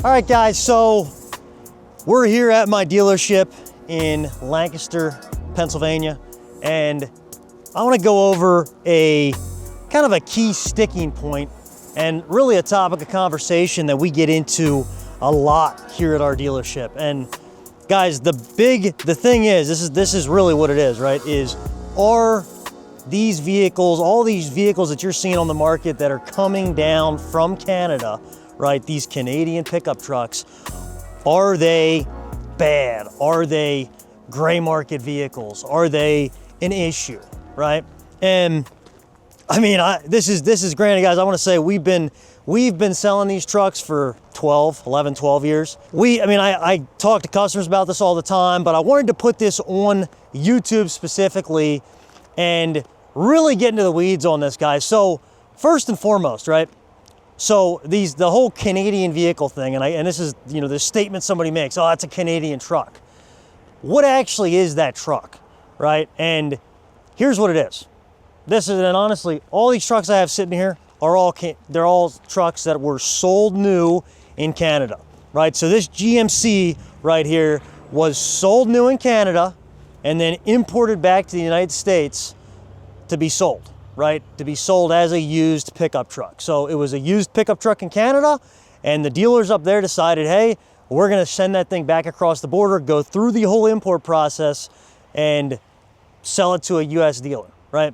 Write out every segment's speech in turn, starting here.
All right, guys, so we're here at my dealership in Lancaster, Pennsylvania, and I want to go over a kind of a key sticking point and really a topic of conversation that we get into a lot here at our dealership. And guys, the thing is, this is really what it is, right? Are these vehicles, all these vehicles that you're seeing on the market that are coming down from Canada, right? These Canadian pickup trucks, are they bad? Are they gray market vehicles? Are they an issue, right? And I mean, this is granted, guys, I want to say we've been selling these trucks for 12 years. I talk to customers about this all the time, but I wanted to put this on YouTube specifically and really get into the weeds on this, guys. So first and foremost, right? So the whole Canadian vehicle thing, and this is, you know, this statement somebody makes, oh, that's a Canadian truck. What actually is that truck, right? And here's what it is. And honestly, all these trucks I have sitting here are they're all trucks that were sold new in Canada, right? So this GMC right here was sold new in Canada and then imported back to the United States to be sold, right? To be sold as a used pickup truck. So it was a used pickup truck in Canada, and the dealers up there decided, hey, we're gonna send that thing back across the border, go through the whole import process, and sell it to a US dealer, right?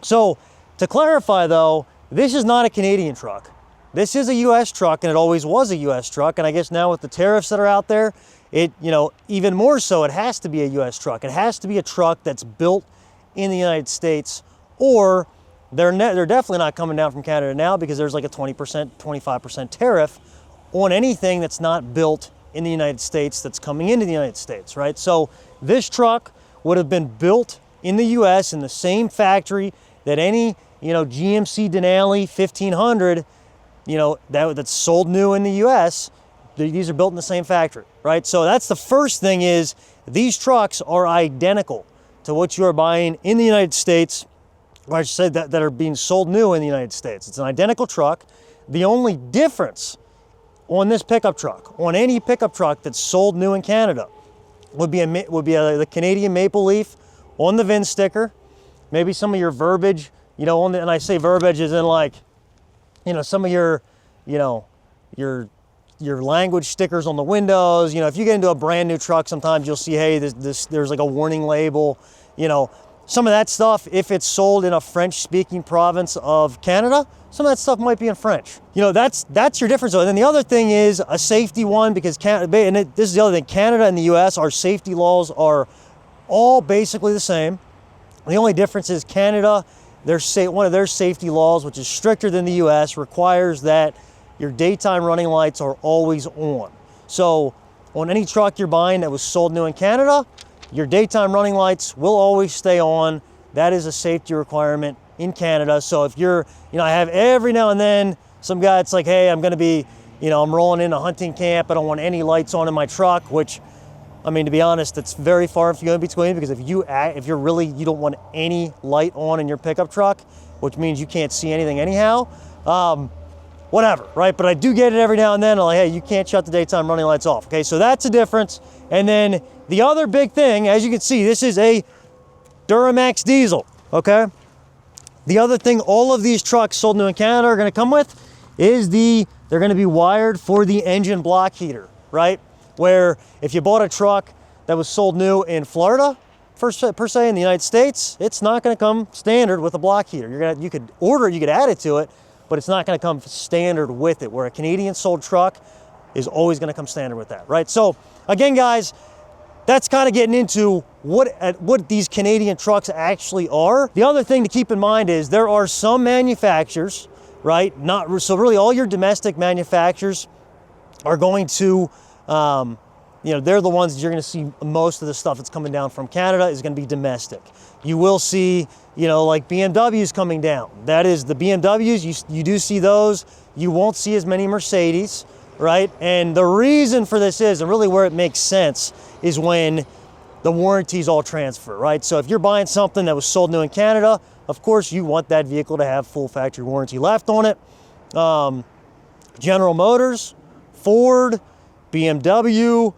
So to clarify though, this is not a Canadian truck. This is a US truck, and it always was a US truck. And I guess now with the tariffs that are out there, even more so, it has to be a US truck. It has to be a truck that's built in the United States, or they're definitely not coming down from Canada now, because there's like a 20%, 25% tariff on anything that's not built in the United States that's coming into the United States, right? So this truck would have been built in the US in the same factory that any, GMC Denali 1500, that's sold new in the US, these are built in the same factory, right? So that's the first thing, is these trucks are identical to what you are buying in the United States, or I should say that are being sold new in the United States. It's an identical truck. The only difference on this pickup truck, on any pickup truck that's sold new in Canada, would be the Canadian maple leaf on the VIN sticker, maybe some of your verbiage, and I say verbiage as in like, some of your language stickers on the windows. If you get into a brand new truck, sometimes you'll see, hey, there's like a warning label, some of that stuff. If it's sold in a French-speaking province of Canada, some of that stuff might be in French. That's your difference. And then the other thing is a safety one, because this is the other thing, Canada and the US, our safety laws are all basically the same. The only difference is Canada, one of their safety laws, which is stricter than the US, requires that your daytime running lights are always on. So on any truck you're buying that was sold new in Canada, your daytime running lights will always stay on. That is a safety requirement in Canada. So if you're, I have every now and then some guy that's like, hey, I'm gonna be, I'm rolling in a hunting camp, I don't want any lights on in my truck, which, to be honest, it's very far and few in between, because if you don't want any light on in your pickup truck, which means you can't see anything anyhow, whatever, right? But I do get it every now and then, like, hey, you can't shut the daytime running lights off, okay? So that's a difference. And then the other big thing, as you can see, this is a Duramax diesel, okay? The other thing all of these trucks sold new in Canada are gonna come with is they're gonna be wired for the engine block heater, right? Where if you bought a truck that was sold new in Florida, per se in the United States, it's not gonna come standard with a block heater. You could add it to it, but it's not gonna come standard with it, where a Canadian sold truck is always gonna come standard with that, right? So again, guys, that's kind of getting into what these Canadian trucks actually are. The other thing to keep in mind is there are some manufacturers, right? So really all your domestic manufacturers are going to, they're the ones that you're gonna see most of the stuff that's coming down from Canada is gonna be domestic. You will see, like BMWs coming down. That is the BMWs, you do see those. You won't see as many Mercedes, right? And the reason for this is, and really where it makes sense, is when the warranties all transfer, right? So if you're buying something that was sold new in Canada, of course you want that vehicle to have full factory warranty left on it. General Motors, Ford, BMW,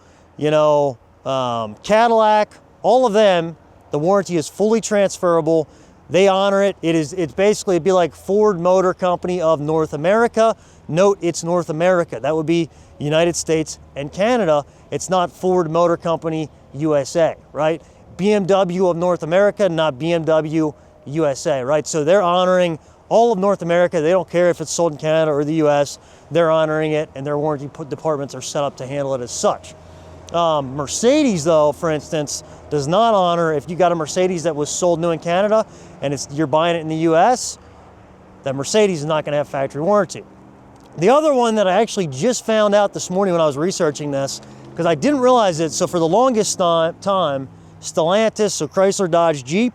Cadillac, all of them, the warranty is fully transferable. They honor it. It's basically, it'd be like Ford Motor Company of North America. Note, it's North America. That would be United States and Canada. It's not Ford Motor Company USA, right? BMW of North America, not BMW USA, right? So they're honoring all of North America. They don't care if it's sold in Canada or the US. They're honoring it, and their warranty departments are set up to handle it as such. Mercedes, though, for instance, does not honor. If you got a Mercedes that was sold new in Canada and you're buying it in the US, that Mercedes is not going to have factory warranty. The other one that I actually just found out this morning when I was researching this, because I didn't realize it, so for the longest time, Stellantis, so Chrysler, Dodge, Jeep,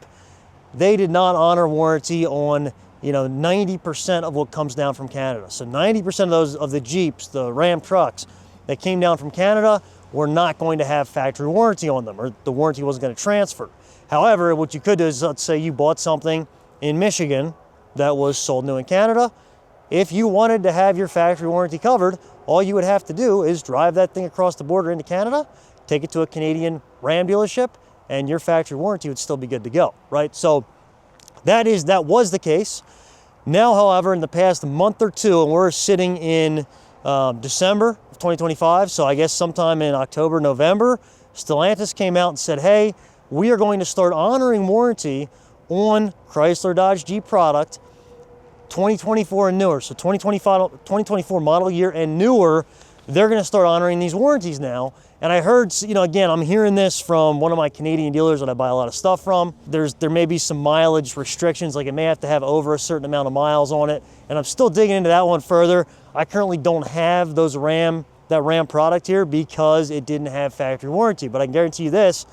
they did not honor warranty on 90% of what comes down from Canada. So 90% of the Jeeps, the Ram trucks that came down from Canada, were not going to have factory warranty on them, or the warranty wasn't going to transfer. However, what you could do is, let's say you bought something in Michigan that was sold new in Canada. If you wanted to have your factory warranty covered, all you would have to do is drive that thing across the border into Canada, take it to a Canadian Ram dealership, and your factory warranty would still be good to go, right? So that was the case. Now, however, in the past month or two, and we're sitting in December of 2025, so I guess sometime in October, November, Stellantis came out and said, hey, we are going to start honoring warranty on Chrysler, Dodge, Jeep product 2024 and newer. So 2024 model year and newer, they're going to start honoring these warranties now. And I heard, again, I'm hearing this from one of my Canadian dealers that I buy a lot of stuff from. There may be some mileage restrictions, like it may have to have over a certain amount of miles on it. And I'm still digging into that one further. I currently don't have that Ram product here because it didn't have factory warranty. But I can guarantee you this,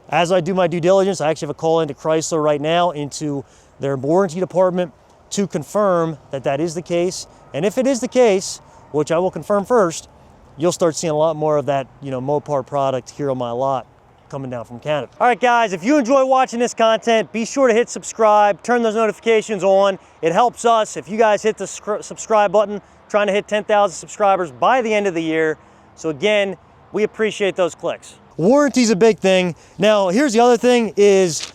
as I do my due diligence, I actually have a call into Chrysler right now, into their warranty department, to confirm that is the case. And if it is the case, which I will confirm first, you'll start seeing a lot more of that, Mopar product here on my lot coming down from Canada. All right, guys, if you enjoy watching this content, be sure to hit subscribe, turn those notifications on. It helps us if you guys hit the subscribe button, trying to hit 10,000 subscribers by the end of the year. So again, we appreciate those clicks. Warranty's a big thing. Now, here's the other thing is,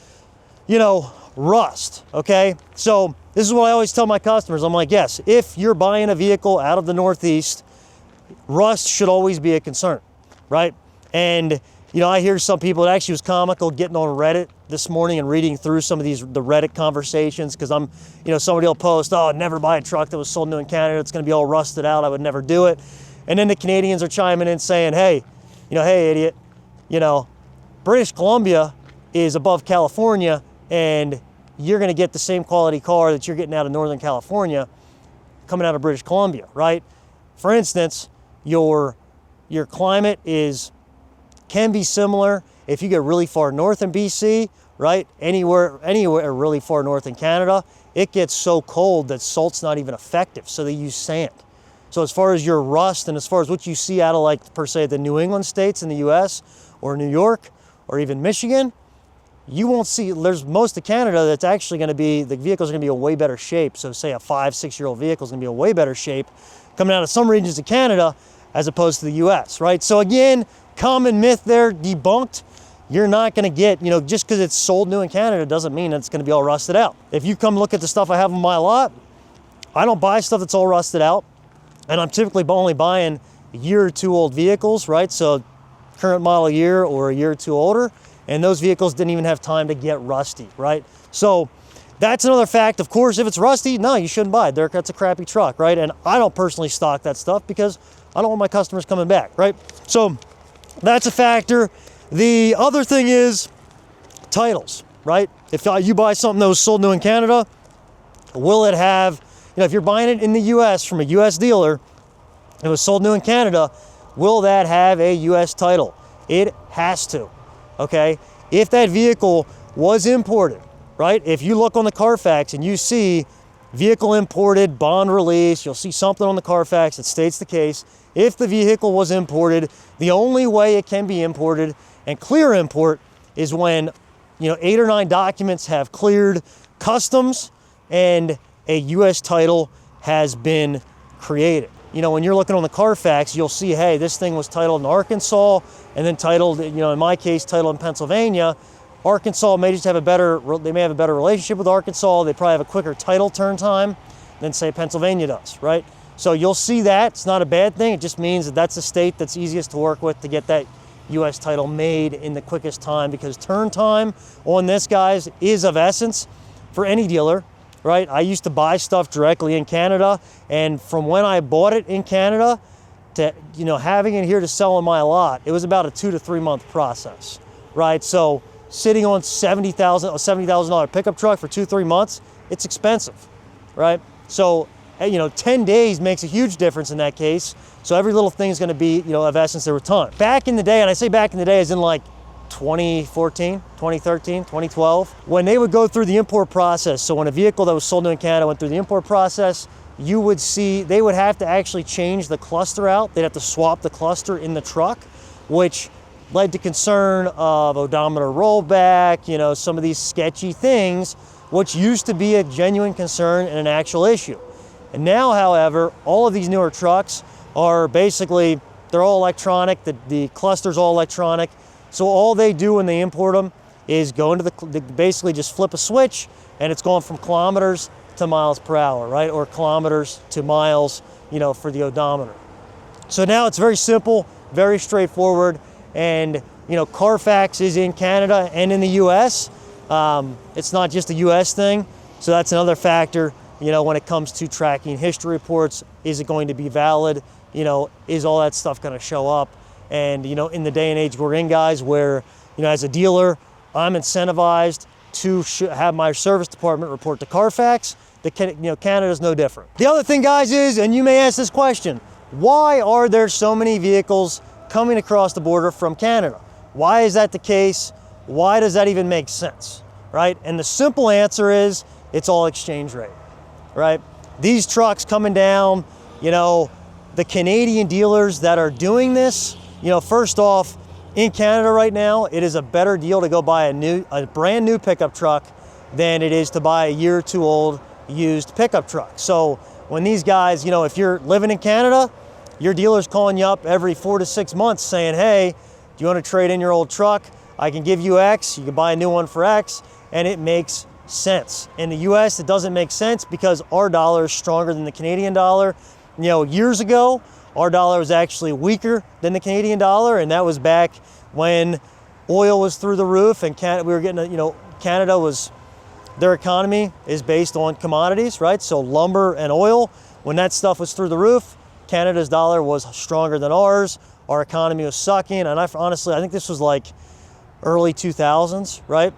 rust, okay? So this is what I always tell my customers. I'm like, yes, if you're buying a vehicle out of the Northeast, rust should always be a concern, right? And, I hear some people, it actually was comical getting on Reddit this morning and reading through some of the Reddit conversations, because somebody will post, oh, I'd never buy a truck that was sold new in Canada. It's going to be all rusted out. I would never do it. And then the Canadians are chiming in saying, hey, hey, idiot, British Columbia is above California, and you're going to get the same quality car that you're getting out of Northern California coming out of British Columbia, right? For instance, your climate can be similar if you get really far north in BC, right? Anywhere really far north in Canada, it gets so cold that salt's not even effective, so they use sand. So as far as your rust and as far as what you see out of per se the New England states in the US or New York or even Michigan, you won't see, there's most of Canada that's actually going to be, the vehicles are going to be in way better shape. So say a 5-6-year-old vehicle is going to be in way better shape coming out of some regions of Canada as opposed to the US, right? So again, common myth there, debunked. You're not going to get, just because it's sold new in Canada doesn't mean it's going to be all rusted out. If you come look at the stuff I have on my lot, I don't buy stuff that's all rusted out. And I'm typically only buying a year or two old vehicles, right? So current model year or a year or two older. And those vehicles didn't even have time to get rusty, right? So that's another fact. Of course, if it's rusty, no, you shouldn't buy it. That's a crappy truck, right? And I don't personally stock that stuff because I don't want my customers coming back, right? So that's a factor. The other thing is titles, right? If you buy something that was sold new in Canada, will it have, if you're buying it in the US from a US dealer, it was sold new in Canada, will that have a US title? It has to, okay? If that vehicle was imported, right? If you look on the Carfax and you see vehicle imported, bond release, you'll see something on the Carfax that states the case. If the vehicle was imported, the only way it can be imported and clear import is when, 8 or 9 documents have cleared customs and a US title has been created. you know, when you're looking on the Carfax, you'll see, hey, this thing was titled in Arkansas and then titled, you know, in my case, titled in Pennsylvania. Arkansas may just have they may have a better relationship with Arkansas. They probably have a quicker title turn time than, say, Pennsylvania does, right? So you'll see that. It's not a bad thing. It just means that that's the state that's easiest to work with to get that U.S. title made in the quickest time, because turn time on this, guys, is of essence for any dealer, right? I used to buy stuff directly in Canada, and from when I bought it in Canada to, you know, having it here to sell on my lot, it was about a 2 to 3 month process, right? So sitting on $70,000 pickup truck for 2-3 months, it's expensive, right? So, you know, 10 days makes a huge difference in that case. So every little thing is going to be, you know, of essence there with time. Back in the day, and I say back in the day as in like 2014, 2013, 2012, when they would go through the import process. So when a vehicle that was sold in Canada went through the import process, you would see they would have to actually change the cluster out. They'd have to swap the cluster in the truck, which led to concern of odometer rollback, you know, some of these sketchy things, which used to be a genuine concern and an actual issue. And now, however, all of these newer trucks are basically, they're all electronic, the cluster's all electronic. So all they do when they import them is go into they basically just flip a switch, and it's going from kilometers to miles per hour, right? Or kilometers to miles, you know, for the odometer. So now it's very simple, very straightforward. And, you know, Carfax is in Canada and in the US. It's not just a US thing. So that's another factor, you know, when it comes to tracking history reports. Is it going to be valid? You know, is all that stuff going to show up? And, you know, in the day and age we're in, guys, where, you know, as a dealer, I'm incentivized to have my service department report to Carfax. You know, Canada's no different. The other thing, guys, is, and you may ask this question, why are there so many vehicles coming across the border from Canada? Why is that the case? Why does that even make sense, right? And the simple answer is it's all exchange rate, right? These trucks coming down, you know, the Canadian dealers that are doing this, you know, first off, in Canada right now, it is a better deal to go buy a brand new pickup truck than it is to buy a year or two old used pickup truck. So when these guys, you know, if you're living in Canada, your dealer's calling you up every 4 to 6 months saying, hey, do you want to trade in your old truck? I can give you X, you can buy a new one for X, and it makes sense. In the US, it doesn't make sense because our dollar is stronger than the Canadian dollar. You know, years ago, our dollar was actually weaker than the Canadian dollar, and that was back when oil was through the roof and we were getting, you know, Canada was, their economy is based on commodities, right? So lumber and oil, when that stuff was through the roof, Canada's dollar was stronger than ours. Our economy was sucking, and honestly, I think this was like early 2000s, right?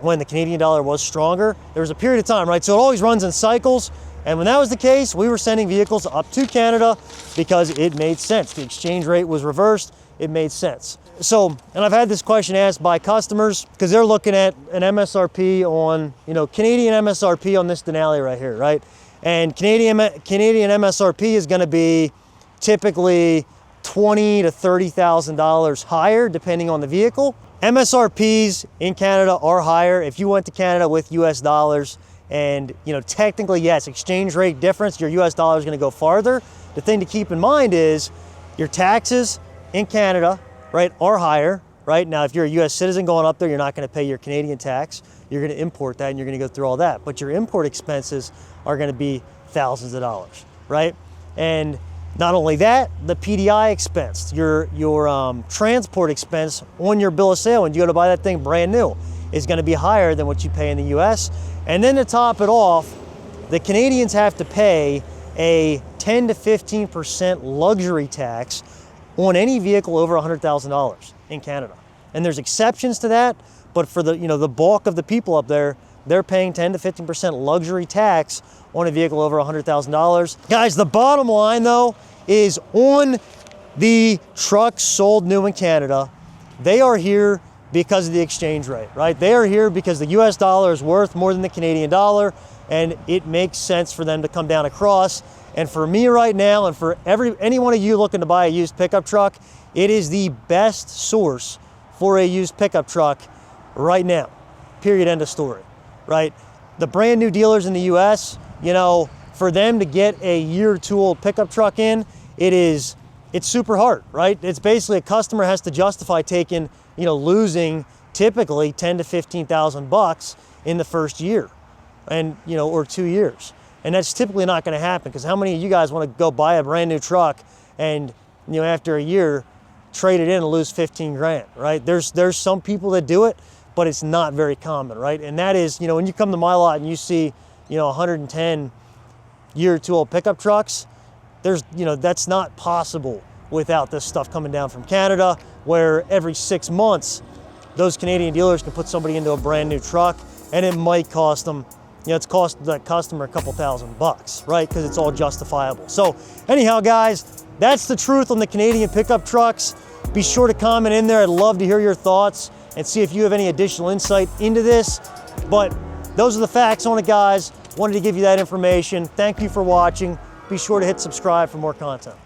When the Canadian dollar was stronger. There was a period of time, right? So it always runs in cycles. And when that was the case, we were sending vehicles up to Canada because it made sense. The exchange rate was reversed. It made sense. So, and I've had this question asked by customers because they're looking at an MSRP on, you know, Canadian MSRP on this Denali right here, right? And Canadian MSRP is going to be typically $20,000 to $30,000 higher depending on the vehicle. MSRPs in Canada are higher if you went to Canada with US dollars. And, you know, technically, yes, exchange rate difference, your US dollar is going to go farther. The thing to keep in mind is your taxes in Canada, right, are higher, right? Now, if you're a US citizen going up there, you're not going to pay your Canadian tax. You're going to import that and you're going to go through all that. But your import expenses are going to be thousands of dollars, right? And not only that, the PDI expense, your transport expense on your bill of sale when you go to buy that thing brand new is going to be higher than what you pay in the US. And then to top it off, the Canadians have to pay a 10 to 15% luxury tax on any vehicle over $100,000 in Canada. And there's exceptions to that, but for the, you know, the bulk of the people up there, they're paying 10 to 15% luxury tax on a vehicle over $100,000. Guys, the bottom line though is on the trucks sold new in Canada, they are here because of the exchange rate, right? They are here because the US dollar is worth more than the Canadian dollar, and it makes sense for them to come down across. And for me right now, and for any one of you looking to buy a used pickup truck, it is the best source for a used pickup truck right now, period, end of story, right? The brand new dealers in the US, you know, for them to get a year or two old pickup truck in, it's super hard, right? It's basically a customer has to justify taking, losing typically 10 to 15,000 bucks in the first year, and or 2 years. And that's typically not going to happen, because how many of you guys want to go buy a brand new truck and after a year trade it in and lose 15 grand, right? There's some people that do it, but it's not very common, right? And that is, when you come to my lot and you see 110 year or two old pickup trucks, that's not possible without this stuff coming down from Canada, where every 6 months those Canadian dealers can put somebody into a brand new truck, and it might cost them, it's cost the customer a couple $1,000, right? Because it's all justifiable. So anyhow, guys, that's the truth on the Canadian pickup trucks. Be sure to comment in there. I'd love to hear your thoughts and see if you have any additional insight into this. But those are the facts on it, guys. Wanted to give you that information. Thank you for watching. Be sure to hit subscribe for more content.